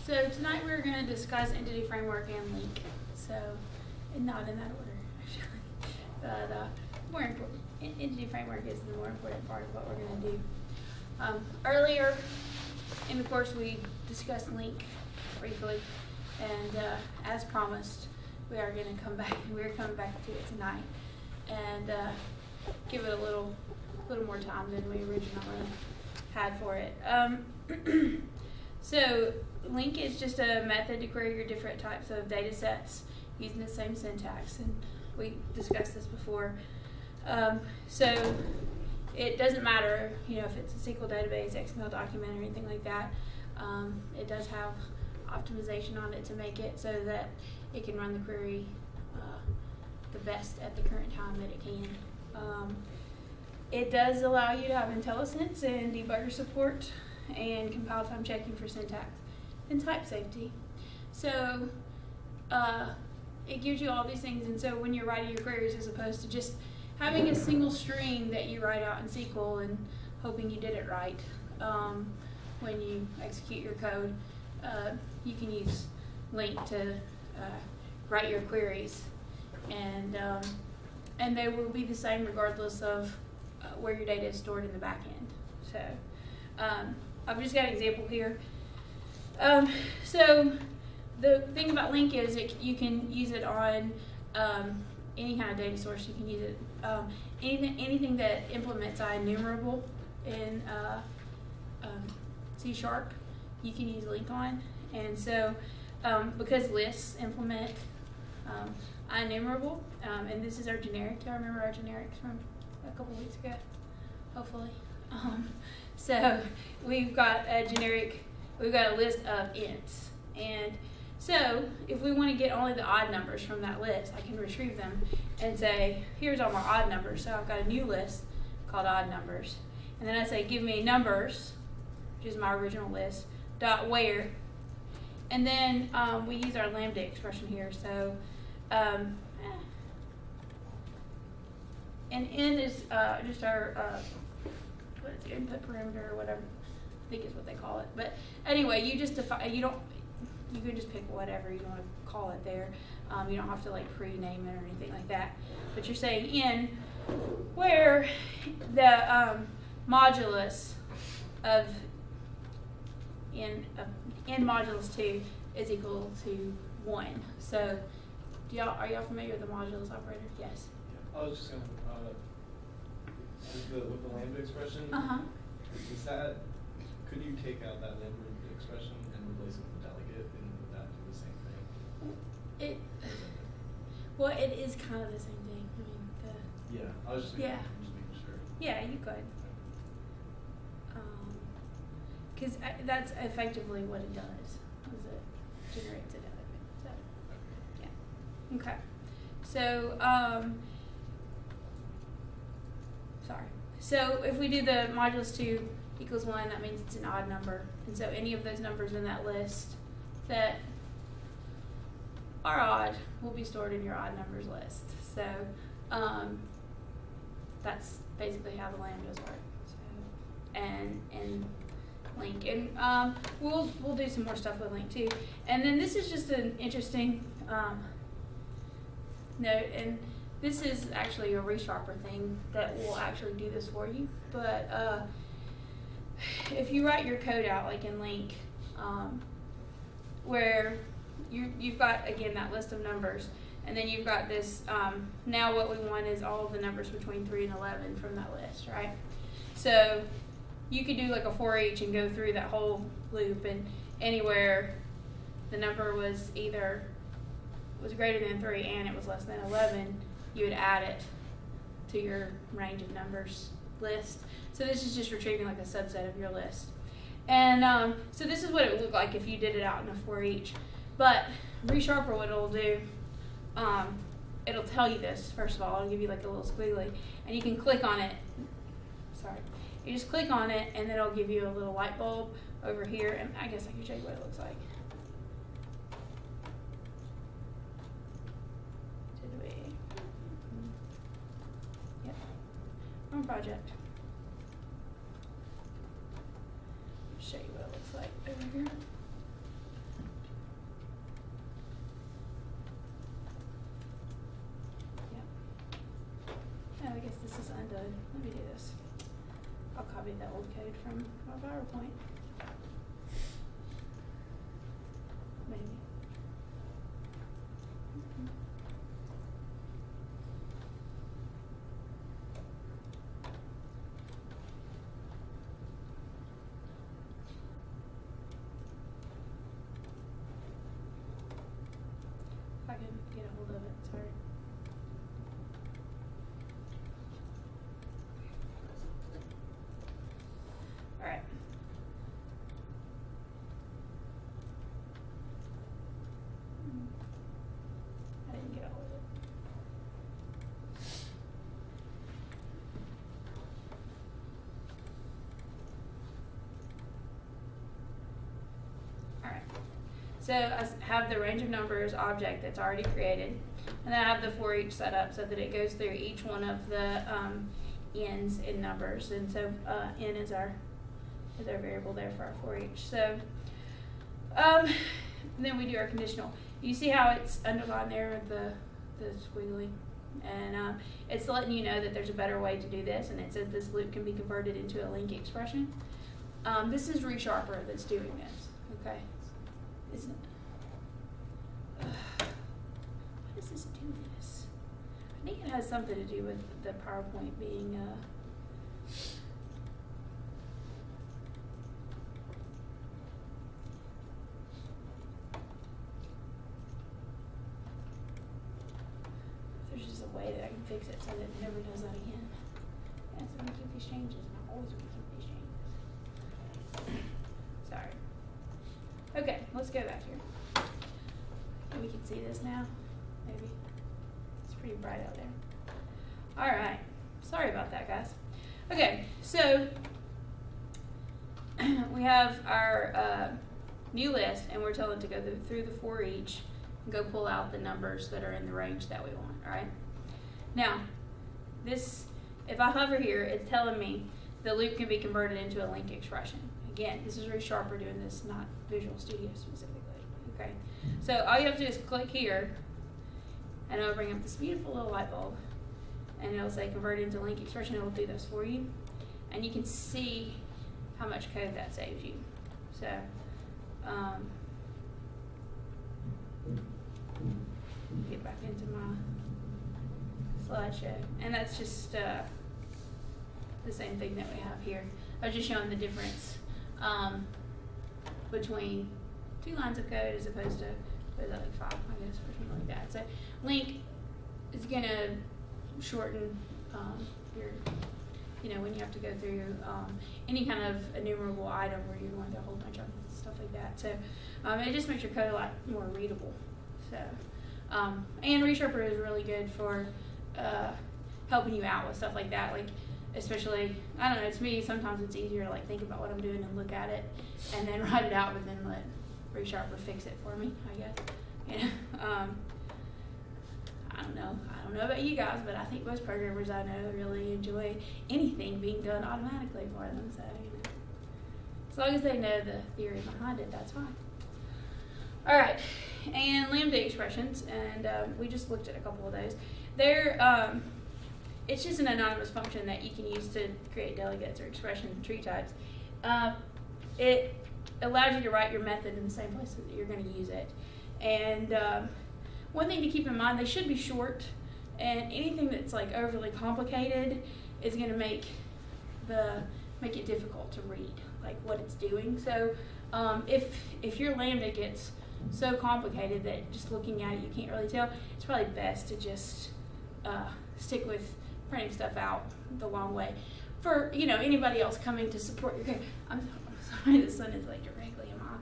So tonight we're going to discuss entity framework and link. So, and not in that order, actually. But more important, entity framework is the more important part of what we're going to do. Earlier in the course we discussed link briefly, and as promised, we are going to come back. We're coming back to it tonight, and give it a little more time than we originally had for it. So link is just a method to query your different types of data sets using the same syntax, and we discussed this before. So it doesn't matter, if it's a SQL database, XML document, or anything like that. It does have optimization on it to make it so that it can run the query the best at the current time that it can. It does allow you to have IntelliSense and debugger support and compile time checking for syntax and type safety. So it gives you all these things, and so when you're writing your queries, as opposed to just having a single string that you write out in SQL and hoping you did it right, when you execute your code, you can use link to write your queries, and they will be the same regardless of where your data is stored in the back end. So I've just got an example here. So the thing about link is you can use it on any kind of data source. You can use it anything that implements IEnumerable in C#, you can use link on. And so because lists implement IEnumerable, and this is our generic. Do y'all remember our generics from a couple weeks ago? Hopefully. So we've got a generic, we've got a list of ints. And so if we want to get only the odd numbers from that list, I can retrieve them and say, here's all my odd numbers. So I've got a new list called odd numbers. And then I say, give me numbers, which is my original list, dot where. And then we use our lambda expression here. So, and n is just our what is it, input parameter or whatever. I think is what they call it. But anyway, you just define. You can just pick whatever you want to call it there. You don't have to like pre-name it or anything like that. But you're saying n where the modulus of n modulus 2 is equal to 1. So are y'all familiar with the modulus operator? Yes. I was just going to, with the lambda expression, is that, could you take out that lambda expression and replace it with a delegate, and would that do the same thing? Well, it is kind of the same thing. Yeah, I was just making sure. Yeah, you could. Because that's effectively what it does, is it generates a delegate. So, yeah. Okay. So, sorry. So if we do the modulus 2 equals 1, that means it's an odd number. And so any of those numbers in that list that are odd will be stored in your odd numbers list. So that's basically how the lambdas work. So, and link. And we'll do some more stuff with link too. And then this is just an interesting note, and this is actually a resharper thing that will actually do this for you. But if you write your code out like in link, where you've got, again, that list of numbers, and then you've got this, now what we want is all of the numbers between 3 and 11 from that list, right? So you could do like a for each and go through that whole loop, and anywhere the number was greater than 3 and it was less than 11, you would add it to your range of numbers list. So this is just retrieving like a subset of your list. And so this is what it would look like if you did it out in a for each. But resharper, what it'll do, it'll tell you this, first of all. It'll give you like a little squiggly, and you can click on it. Sorry. You just click on it, and then it'll give you a little light bulb over here. And I guess I can show you what it looks like. Did we? Yep. Wrong project. Show you what it looks like over here. copy the old code from our PowerPoint. Maybe. If I can get a hold of it, sorry. All right. I didn't get a hold of it. All right. So I have the range of numbers object that's already created, and then I have the for each set up so that it goes through each one of the n's in numbers, and so n is our variable there for our for each. So then we do our conditional. You see how it's underlined there with the squiggly, and it's letting you know that there's a better way to do this, and it says this loop can be converted into a link expression. This is ReSharper that's doing this. Okay. Isn't it? Why does this do this? I think it has something to do with the PowerPoint being there's just a way that I can fix it so that it never does that again. Yeah, so I'm gonna keep these changes, and I'm always gonna keep these changes. Sorry. Okay, let's go back here. We can see this now, maybe. It's pretty bright out there. All right, sorry about that, guys. Okay, so we have our new list, and we're telling it to go through the for each and go pull out the numbers that are in the range that we want, all right? Now, this, if I hover here, it's telling me the loop can be converted into a link expression. Again, this is ReSharper doing this, not Visual Studio specifically. Okay, so all you have to do is click here, and it'll bring up this beautiful little light bulb, and it'll say convert into link expression. It'll do this for you, and you can see how much code that saves you. So, get back into my slideshow, and that's just the same thing that we have here. I was just showing the difference between 2 lines of code as opposed to, what is that, like 5, I guess, or something like that. So link is going to shorten your, when you have to go through any kind of enumerable item where you're going through a whole bunch of stuff like that. So it just makes your code a lot more readable. So, and ReSharper is really good for helping you out with stuff like that. Like, especially, I don't know, to me, sometimes it's easier to think about what I'm doing and look at it and then write it out, but then let ReSharper fix it for me, I guess. I don't know about you guys, but I think most programmers I know really enjoy anything being done automatically for them. So, as long as they know the theory behind it, that's fine. All right, and lambda expressions, and we just looked at a couple of those. They're it's just an anonymous function that you can use to create delegates or expression tree types. It allows you to write your method in the same place that you're going to use it. And one thing to keep in mind, they should be short, and anything that's overly complicated is going to make it difficult to read, what it's doing. So if your lambda gets so complicated that just looking at it you can't really tell, it's probably best to just stick with printing stuff out the long way. For anybody else coming to support your code, I'm sorry, the sun is directly in my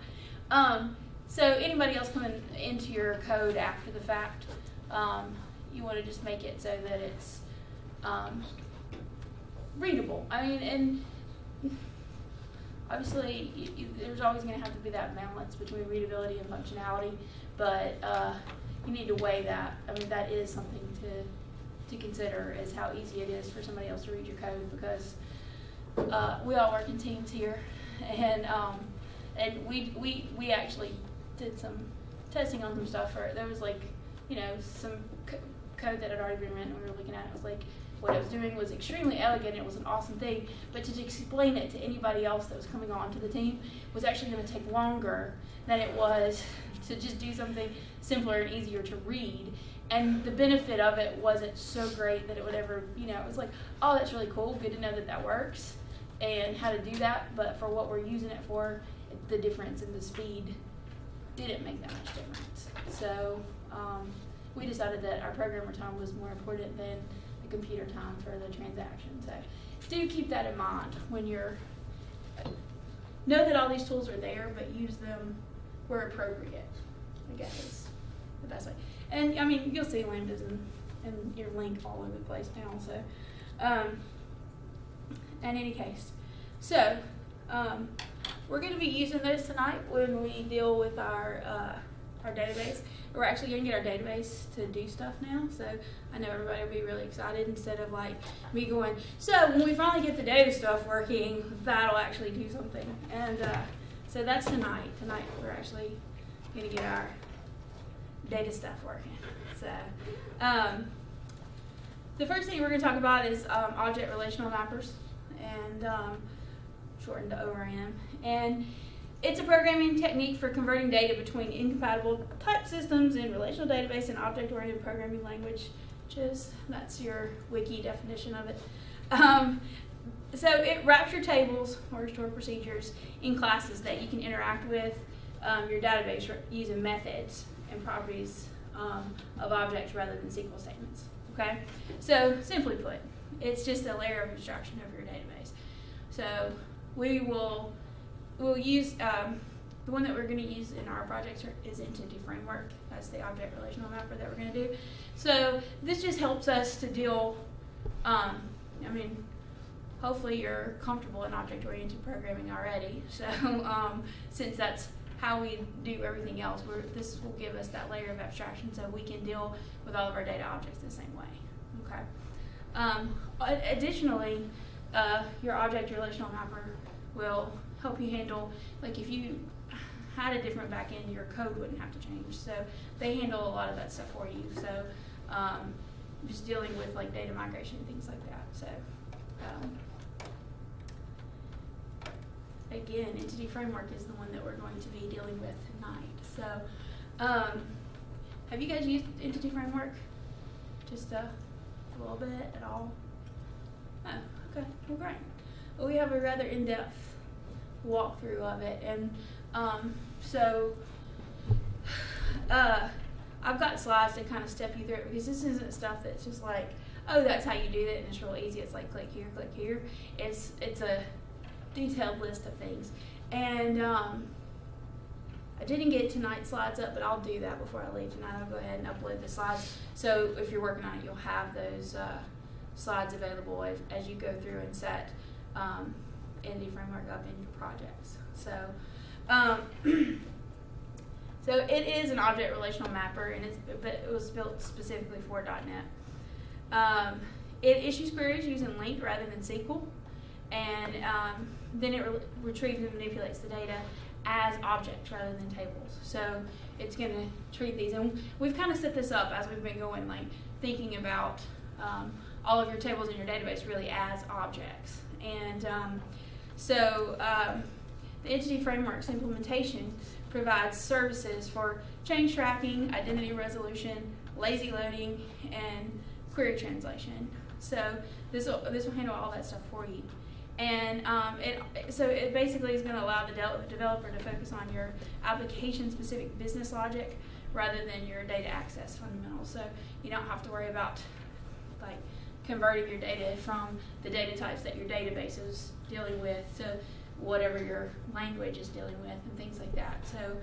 eye. So anybody else coming into your code after the fact, you want to just make it so that it's readable. I mean, and obviously there's always going to have to be that balance between readability and functionality, but you need to weigh that. I mean, that is something to consider, is how easy it is for somebody else to read your code, because we all work in teams here, and we actually did some testing on some stuff. There was some code that had already been written, and we were looking at it. It was what it was doing was extremely elegant. It was an awesome thing, but to explain it to anybody else that was coming on to the team was actually going to take longer than it was to just do something simpler and easier to read. And the benefit of it wasn't so great that it would ever, it was like, oh, that's really cool, good to know that that works and how to do that. But for what we're using it for, the difference in the speed didn't make that much difference. So we decided that our programmer time was more important than the computer time for the transaction. So do keep that in mind when know that all these tools are there, but use them where appropriate, I guess is the best way. And I mean, you'll see lambdas and your link all over the place now. So in any case, so we're going to be using those tonight when we deal with our database. We're actually going to get our database to do stuff now, so I know everybody will be really excited instead of like me going, so when we finally get the data stuff working, that'll actually do something. And so that's tonight. Tonight we're actually going to get our data stuff working. So the first thing we're going to talk about is object relational mappers, and shortened to ORM. And it's a programming technique for converting data between incompatible type systems in relational database and object-oriented programming language, that's your wiki definition of it. So it wraps your tables or stored procedures in classes that you can interact with your database using methods and properties of objects rather than SQL statements. Okay, so simply put, it's just a layer of abstraction over your database. So we'll use the one that we're going to use in our projects is Entity Framework. That's the object relational mapper that we're going to do. So this just helps us to deal. Hopefully you're comfortable in object-oriented programming already. So since that's how we do everything else, this will give us that layer of abstraction so we can deal with all of our data objects the same way. Okay. Additionally, your object relational mapper will help you handle, like if you had a different backend, your code wouldn't have to change. So they handle a lot of that stuff for you. So just dealing with like data migration and things like that. So again, Entity Framework is the one that we're going to be dealing with tonight. So have you guys used Entity Framework? Just a little bit at all? Oh, okay, well great. Well, we have a rather in-depth walkthrough of it, and I've got slides to kind of step you through it, because this isn't stuff that's just like, oh, that's how you do it and it's real easy. It's like click here, click here. It's a detailed list of things, and I didn't get tonight's slides up, but I'll do that before I leave tonight. I'll go ahead and upload the slides, so if you're working on it, you'll have those slides available as you go through and set Entity Framework up in your projects. So so it is an object relational mapper, and it was built specifically for .NET. It issues queries using LINQ rather than SQL, and then it retrieves and manipulates the data as objects rather than tables. So it's going to treat these, and we've kind of set this up as we've been going, like thinking about all of your tables in your database really as objects. And the Entity Framework's implementation provides services for change tracking, identity resolution, lazy loading, and query translation. So this will handle all that stuff for you. And it basically is going to allow the developer to focus on your application-specific business logic rather than your data access fundamentals. So you don't have to worry about like converting your data from the data types that your database is dealing with to whatever your language is dealing with and things like that. So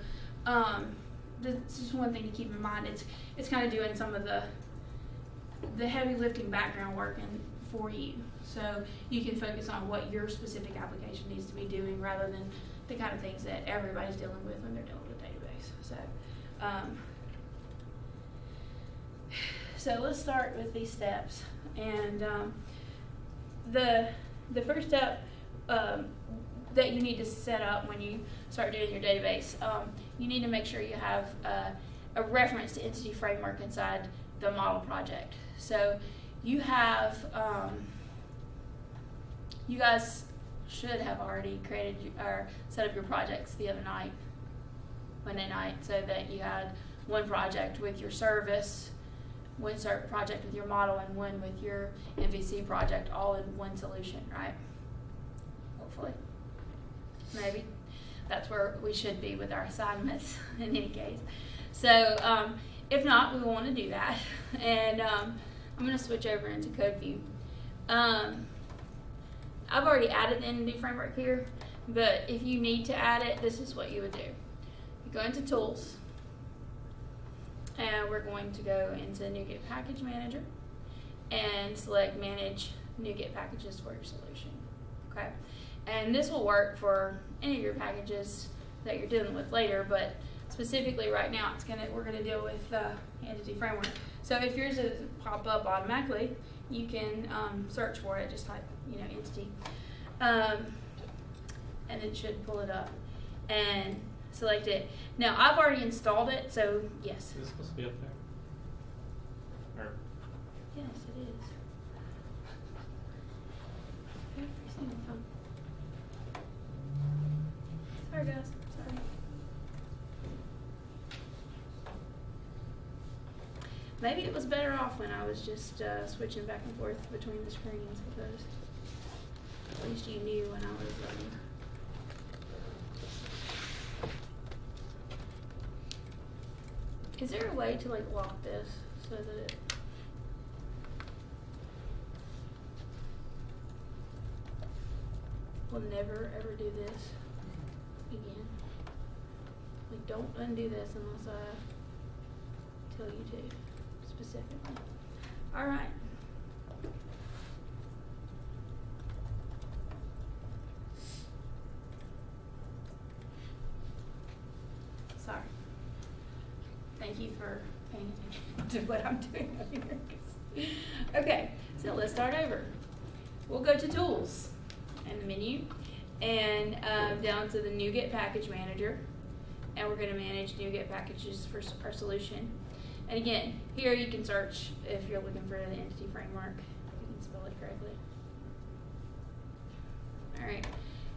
that's just one thing to keep in mind. It's kind of doing some of the heavy lifting background work for you, so you can focus on what your specific application needs to be doing rather than the kind of things that everybody's dealing with when they're dealing with a database. So let's start with these steps. And the first step that you need to set up when you start doing your database, you need to make sure you have a reference to Entity Framework inside the model project. So you have, you guys should have already created or set up your projects the other night, Monday night, so that you had one project with your service, one project with your model, and one with your MVC project, all in one solution, right? Hopefully. Maybe. That's where we should be with our assignments in any case. So if not, we want to do that. And I'm going to switch over into CodeView. I've already added the entity framework here, but if you need to add it, this is what you would do. You go into Tools, and we're going to go into NuGet Package Manager and select Manage NuGet Packages for your solution. Okay, and this will work for any of your packages that you're dealing with later, but specifically right now we're gonna deal with entity framework. So if yours doesn't pop up automatically, you can search for it, just type entity, and it should pull it up and select it. Now I've already installed it, so yes. Is it supposed to be up there? Or Yes, it is. Every single time. Sorry guys, sorry. Maybe it was better off when I was just switching back and forth between the screens, because at least you knew when I was Is there a way to lock this so that it will never ever do this again? Don't undo this unless I tell you to specifically. All right. Sorry. Thank you for paying attention to what I'm doing up here. Okay, so let's start over. We'll go to Tools in the menu and down to the NuGet Package Manager, and we're going to manage NuGet packages for our solution. And again, here you can search if you're looking for the entity framework. You can spell it correctly. All right,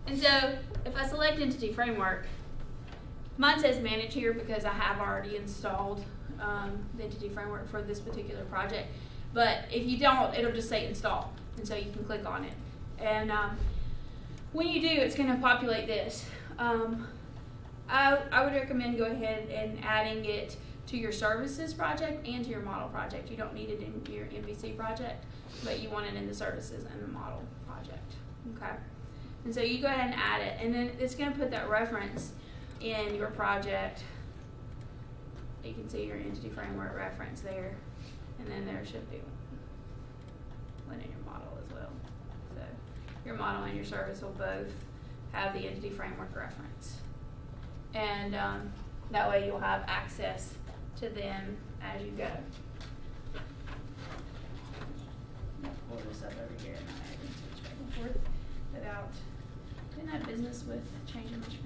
and so if I select entity framework, mine says manage here because I have already installed the entity framework for this particular project. But if you don't, it'll just say install, and so you can click on it. And when you do, it's going to populate this. I would recommend go ahead and adding it to your services project and to your model project. You don't need it in your MVC project, but you want it in the services and the model project. Okay, and so you go ahead and add it, and then it's going to put that reference in your project. You can see your entity framework reference there, and then there should be one in your model as well. So your model and your service will both have the entity framework reference, and that way you'll have access to them as you go. Pull this up over here, and I can switch back and forth without doing that business with changing my screen.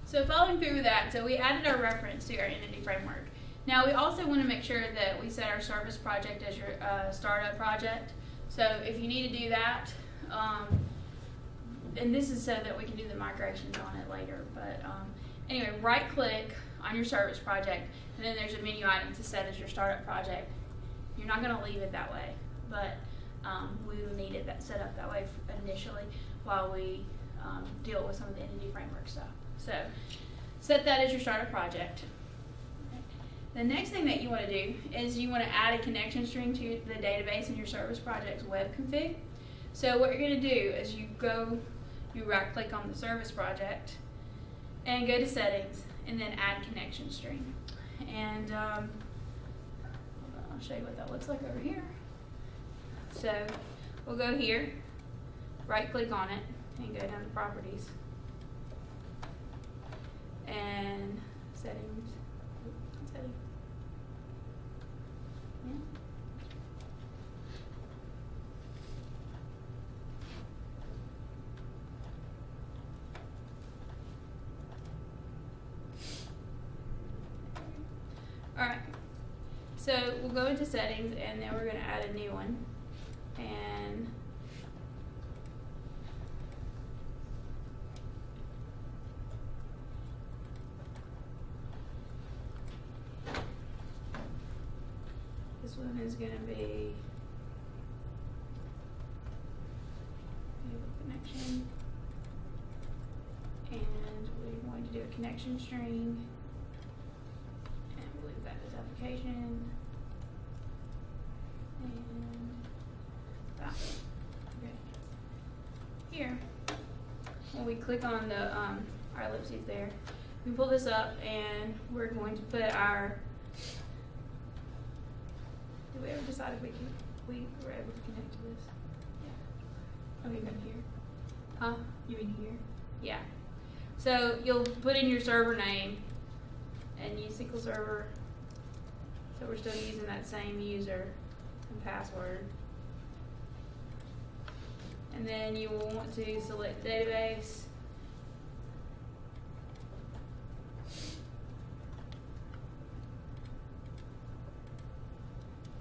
So following through with that, so we added our reference to our entity framework. Now we also want to make sure that we set our service project as your startup project. So if you need to do that, and this is so that we can do the migrations on it later. But anyway, right click on your service project, and then there's a menu item to set as your startup project. You're not going to leave it that way, but we will need it set up that way initially while we deal with some of the entity framework stuff. So set that as your startup project. The next thing that you want to do is you want to add a connection string to the database in your service project's web config. So what you're going to do is you right click on the service project and go to settings and then add connection string. And hold on, I'll show you what that looks like over here. So we'll go here, right click on it and go down to properties and settings. Setting. Yeah. Alright, so we'll go into settings and then we're going to add a new one. And this one is going to be connection, and we're going to do a connection string, and we'll leave that as application, and that. Okay. Here, when we click on the our ellipses there, we pull this up, and we're going to put our. Did we ever decide if we were able to connect to this? Yeah. Oh, you mean here? Huh? You mean here? Yeah. So you'll put in your server name and use SQL Server. So we're still using that same user and password. And then you will want to select the database.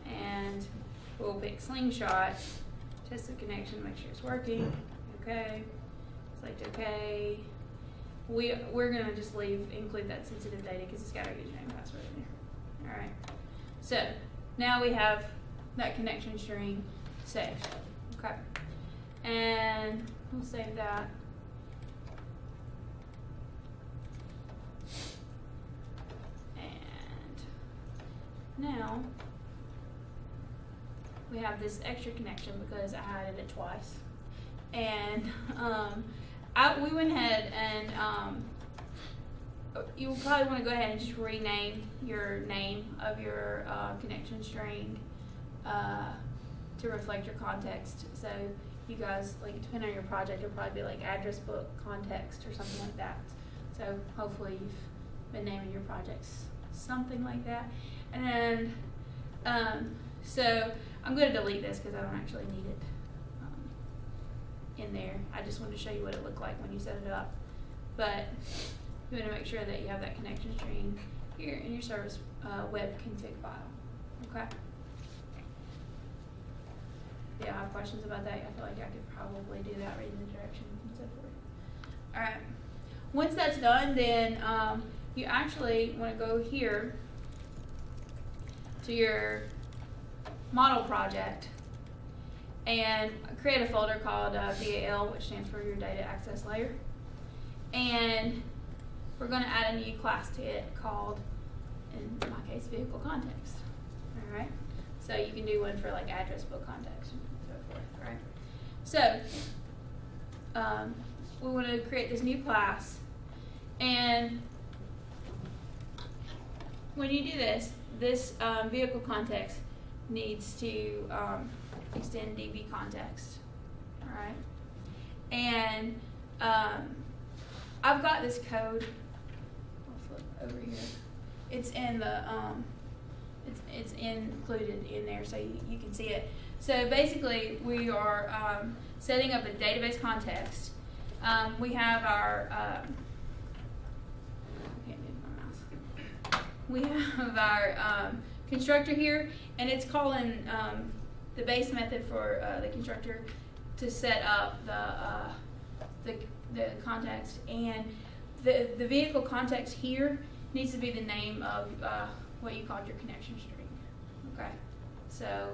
And we'll pick Slingshot, test the connection, make sure it's working. Okay, select OK. We're gonna just include that sensitive data because it's got our username and password in there. All right. So now we have that connection string saved. Okay, and we'll save that. And now we have this extra connection because I added it twice. And we went ahead and you will probably want to go ahead and just rename your name of your connection string to reflect your context. So you guys, like, depending on your project, it'll probably be like address book context or something like that. So hopefully you've been naming your projects something like that. And then so I'm going to delete this because I don't actually need it in there. I just wanted to show you what it looked like when you set it up. But you want to make sure that you have that connection string here in your service web config file. Okay? Yeah, I have questions about that. I feel like I could probably do that reading the directions and so forth. All right. Once that's done, then you actually want to go here to your model project and create a folder called VAL, which stands for your data access layer. And we're going to add a new class to it called, in my case, vehicle context. All right. So you can do one for like address book context and so forth. All right. So we want to create this new class, and when you do this, vehicle context needs to extend DB context. All right. And I've got this code. I'll flip over here. It's in the it's included in there, so you can see it. So basically, we are setting up a database context. We have our I can't move my mouse. We have our constructor here, and it's calling the base method for the constructor to set up the context, and the vehicle context here needs to be the name of what you called your connection string. Okay, so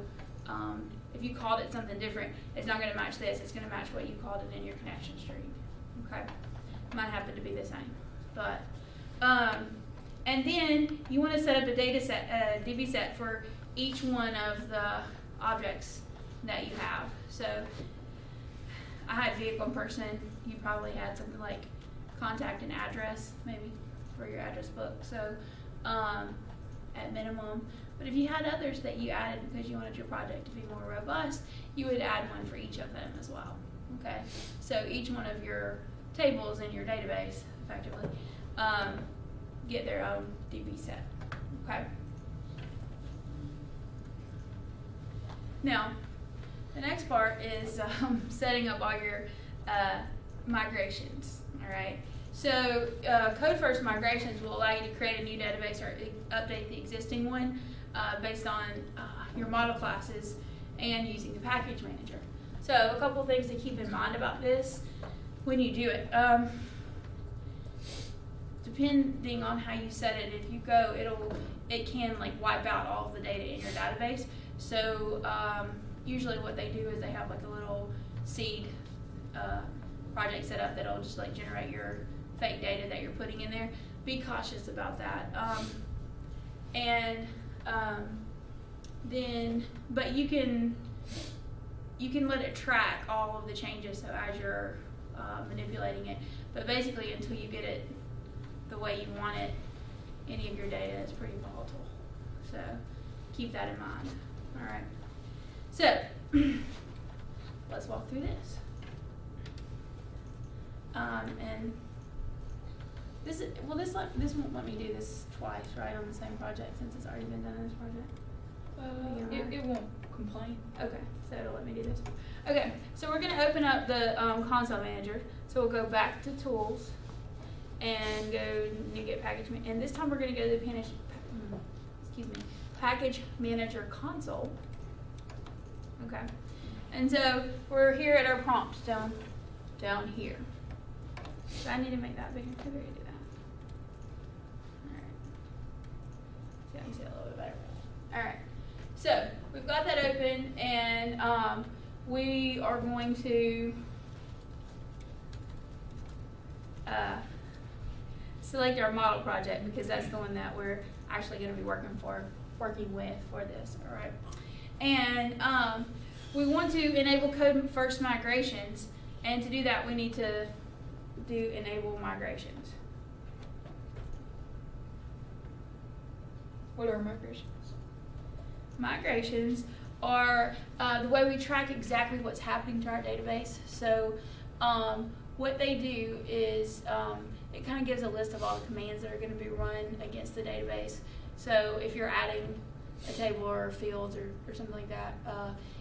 if you called it something different, it's not going to match this. It's going to match what you called it in your connection string. Okay, might happen to be the same, but and then you want to set up a data set, DB set for each one of the objects that you have. So I had vehicle and person. You probably had something like contact and address, maybe, for your address book. So at minimum. But if you had others that you added because you wanted your project to be more robust, you would add one for each of them as well. Okay, so each one of your tables in your database, effectively, get their own DB set. Okay. Now, the next part is setting up all your migrations. All right. So code first migrations will allow you to create a new database or update the existing one based on your model classes and using the package manager. So a couple of things to keep in mind about this when you do it. Depending on how you set it, if you go, it can like wipe out all of the data in your database. So usually what they do is they have like a little seed project set up that'll just like generate your fake data that you're putting in there. Be cautious about that. But you can let it track all of the changes so as you're manipulating it. But basically, until you get it the way you want it, any of your data is pretty volatile. So keep that in mind. All right. So let's walk through this. And this won't let me do this twice, right, on the same project since it's already been done on this project. It won't complain. Okay, so it'll let me do this. Okay, so we're going to open up the console manager. So we'll go back to tools and go NuGet package, and this time we're going to go to the package manager console. Okay, and so we're here at our prompt down here. So I need to make that bigger. How do I do that? All right. See, I can see it a little bit better. All right. So we've got that open, and we are going to select our model project because that's the one that we're actually going to be working with for this. All right. And we want to enable code first migrations, and to do that, we need to do enable migrations. What are migrations? Migrations are the way we track exactly what's happening to our database. So what they do is it kind of gives a list of all the commands that are going to be run against the database. So if you're adding a table or fields or something like that,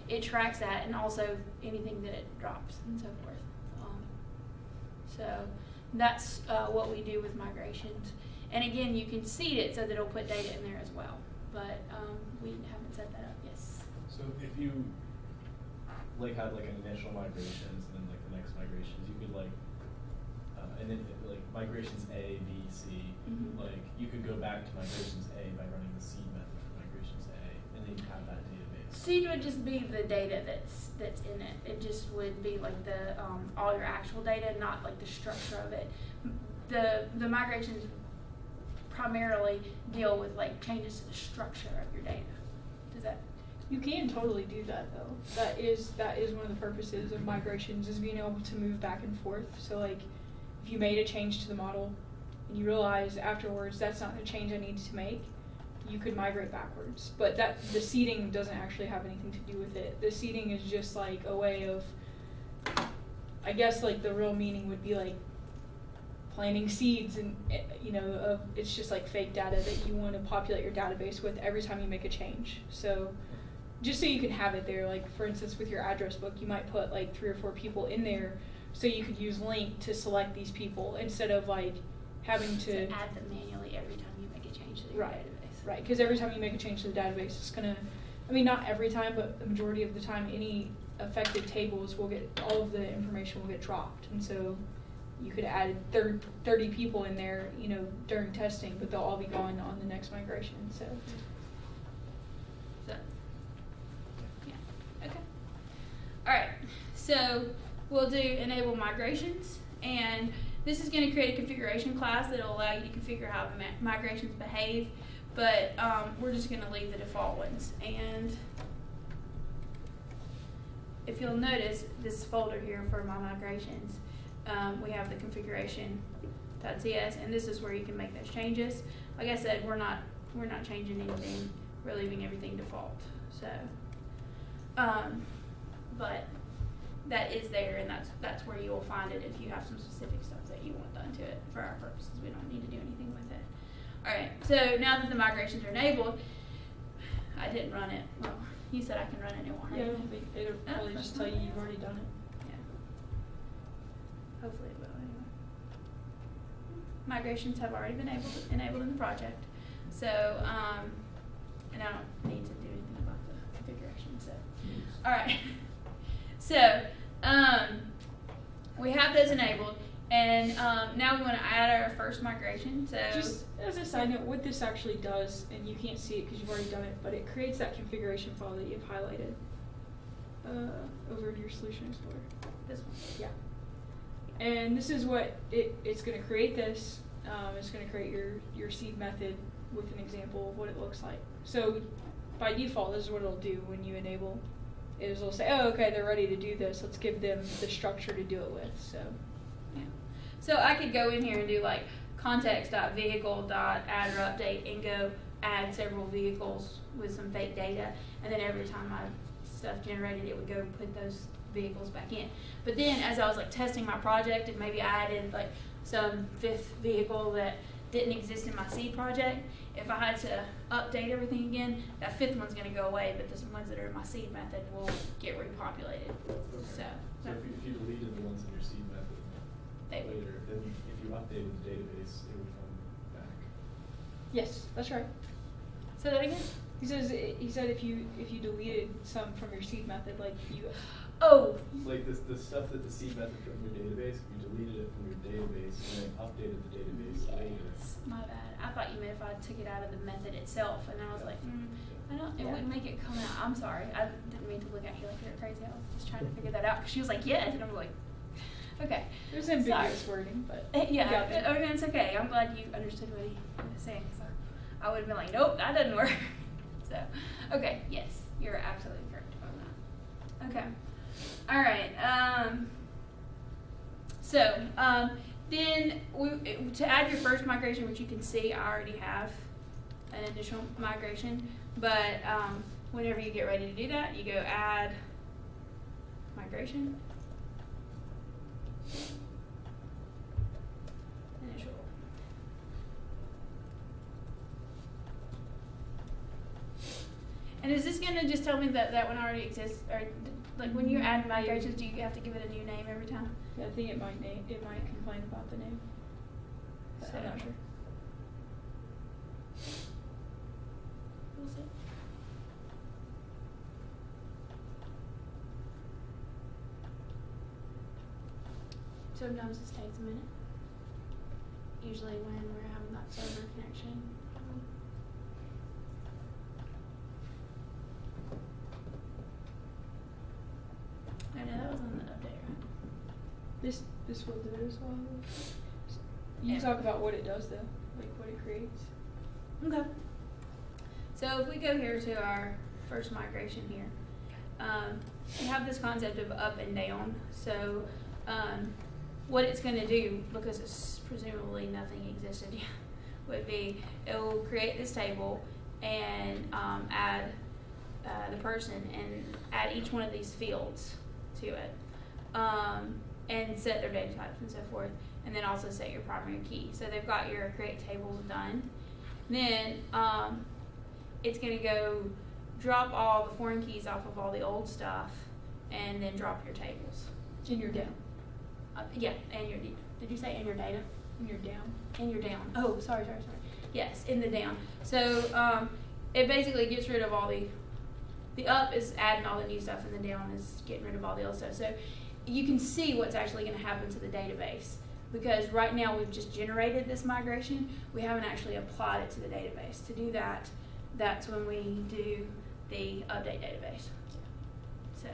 it tracks that, and also anything that it drops and so forth. So that's what we do with migrations. And again, you can seed it so that it'll put data in there as well. But we haven't set that up. Yes? So if you like had like an initial migrations and then like the next migrations, you could like and then like migrations A, B, C, like you could go back to migrations A by running the seed method for migrations A, and then you have that database. Seed would just be the data that's in it. It just would be like the all your actual data, not like the structure of it. The migrations primarily deal with like changes to the structure of your data. Does that? You can totally do that though. That is one of the purposes of migrations, is being able to move back and forth. So like if you made a change to the model and you realize afterwards that's not the change I needed to make, you could migrate backwards. But the seeding doesn't actually have anything to do with it. The seeding is just like a way of, I guess like the real meaning would be like planting seeds, and it's just like fake data that you want to populate your database with every time you make a change. So just so you can have it there, like for instance with your address book, you might put like 3 or 4 people in there so you could use link to select these people instead of like having to add them manually every time you make a change to your database. Right, because every time you make a change to the database, it's gonna, I mean not every time, but the majority of the time any affected tables will get, all of the information will get dropped. And so you could add 30 people in there, you know, during testing, but they'll all be gone on the next migration. So, So, yeah, okay. All right, so we'll do enable migrations, and this is going to create a configuration class that will allow you to configure how migrations behave, but we're just going to leave the default ones. And if you'll notice this folder here for my migrations, we have the configuration.ts, and this is where you can make those changes. Like I said, we're not changing anything. We're leaving everything default. So, but that is there, and that's where you will find it if you have some specific stuff that you want done to it. For our purposes, we don't need to do anything with it. All right. So now that the migrations are enabled, I didn't run it. Well, you said I can run it. It won't. yeah, it'll probably just tell you you've already done it. Yeah. Hopefully it will anyway. Migrations have already been enabled in the project. So, and I don't need to do anything about the configuration. So, all right. So, we have those enabled, and now we want to add our first migration. So, Just as a side note, what this actually does, and you can't see it because you've already done it, but it creates that configuration file that you've highlighted over in your Solution Explorer. this one. Yeah. And this is what it's going to create this. It's going to create your seed method with an example of what it looks like. So by default, this is what it'll do when you enable. Is it'll say, oh, okay, they're ready to do this. Let's give them the structure to do it with. So, Yeah. So I could go in here and do like context.vehicle.add or update and go add several vehicles with some fake data, and then every time my stuff generated, it would go put those vehicles back in. But then as I was like testing my project, and maybe I added like some fifth vehicle that didn't exist in my seed project, if I had to update everything again, that fifth one's going to go away, but the ones that are in my seed method will get repopulated. Okay. So if you deleted the ones in your seed method later, then if you updated the database, it would come back. yes, that's right. Say that again? He said if you deleted some from your seed method, like you. Oh, Like the stuff that the seed method from your database, if you deleted it from your database and then updated the database later. yes. My bad. I thought you meant if I took it out of the method itself, and I was like, I don't. It Yeah. wouldn't make it come out. I'm sorry. I didn't mean to look at you like you're crazy. I was just trying to figure that out because she was like, yes, and I'm like, okay. There's ambiguous wording, but Yeah. you got it. Okay, it's okay. I'm glad you understood what he was saying. So I would have been like, nope, that doesn't work. So, okay, yes, you're absolutely correct on that. Okay. All right. Then to add your first migration, which you can see, I already have an initial migration. But whenever you get ready to do that, you go add migration. Initial. And is this going to just tell me that that one already exists, or like when you add migrations, do you have to give it a new name every time? Yeah, I think it might complain about the name. But I'm not sure. We'll see. Sometimes this takes a minute. Usually when we're having that server connection. I know that was on the update, right? This will do it as well. You Yeah. talk about what it does though, like what it creates. Okay. So if we go here to our first migration here, we have this concept of up and down. So what it's going to do, because it's presumably nothing existed yet, would be it will create this table and add the person and add each one of these fields to it, and set their data types and so forth, and then also set your primary key. So they've got your create tables done. Then it's going to go drop all the foreign keys off of all the old stuff, and then drop your tables. In your down. Yeah, and your did you say in your data? In your down. In your down. Oh, sorry. Yes, in the down. So it basically gets rid of all the the up is adding all the new stuff, and the down is getting rid of all the old stuff. So you can see what's actually going to happen to the database, because right now we've just generated this migration. We haven't actually applied it to the database. To do that, that's when we do the update database. So,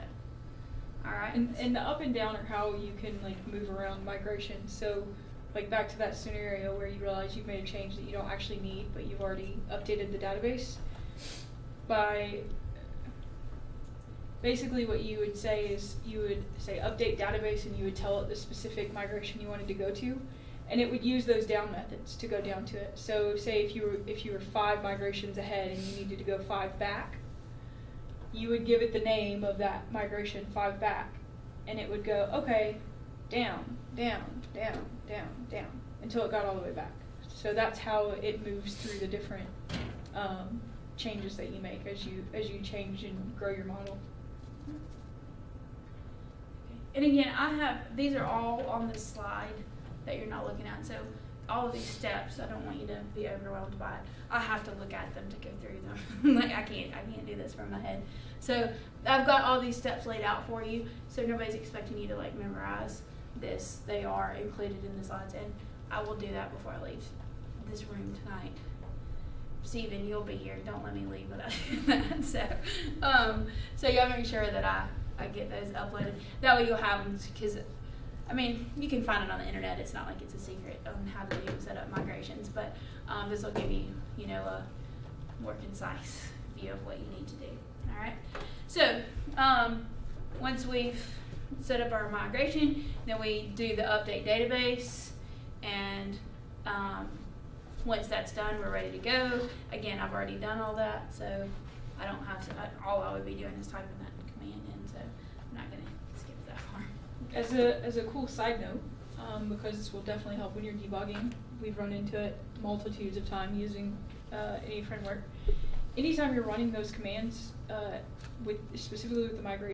all right. And the up and down are how you can like move around migration. So like back to that scenario where you realize you've made a change that you don't actually need, but you've already updated the database. By basically what you would say is you would say update database, and you would tell it the specific migration you wanted to go to, and it would use those down methods to go down to it. So say if you were 5 migrations ahead and you needed to go 5 back, you would give it the name of that migration 5 back, and it would go, okay, down, down, down, down, down, until it got all the way back. So that's how it moves through the different changes that you make as you change and grow your model. And again, these are all on this slide that you're not looking at. So all of these steps, I don't want you to be overwhelmed by it. I have to look at them to go through them. Like I can't do this from my head. So I've got all these steps laid out for you, so nobody's expecting you to like memorize this. They are included in the slides, and I will do that before I leave this room tonight. Steven, you'll be here. Don't let me leave without doing that. So you gotta make sure that I get those uploaded. That way you'll have them, because I mean, you can find it on the internet. It's not like it's a secret on how to do and set up migrations, but this will give you, a more concise view of what you need to do. All right. So once we've set up our migration, then we do the update database, and once that's done, we're ready to go. Again, I've already done all that, so I don't have to. All I would be doing is typing that command in, so I'm not going to skip that part. As a cool side note, because this will definitely help when you're debugging, we've run into it multitudes of times using any framework. Anytime you're running those commands, specifically with the migration,